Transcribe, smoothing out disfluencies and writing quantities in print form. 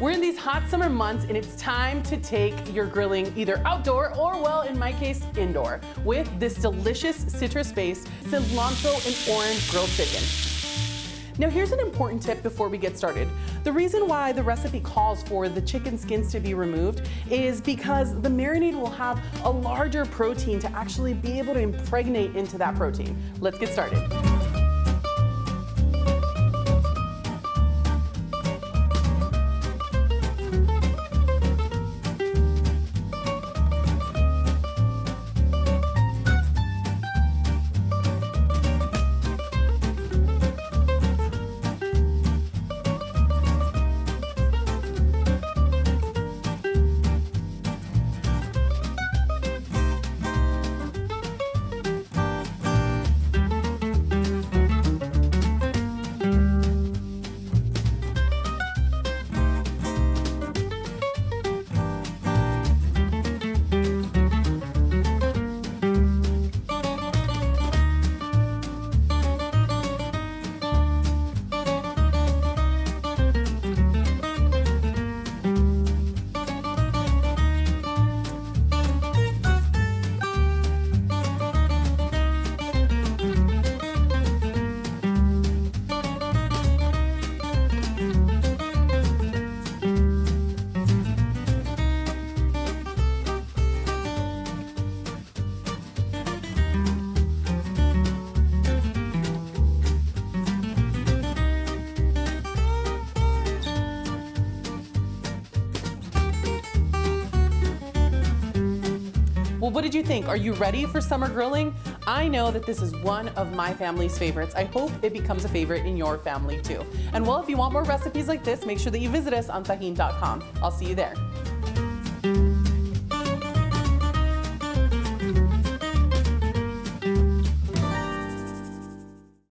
We're in these hot summer months and it's time to take your grilling either outdoor or, well, in my case, indoor with this delicious citrus-based cilantro and orange grilled chicken. Now here's an important tip before we get started. The reason why the recipe calls for the chicken skins to be removed is because the marinade will have a larger protein to actually be able to impregnate into that protein. Let's get started. Well, what did you think? Are you ready for summer grilling? I know that this is one of my family's favorites. I hope it becomes a favorite in your family too. And well, if you want more recipes like this, make sure that you visit us on Tajin.com. I'll see you there.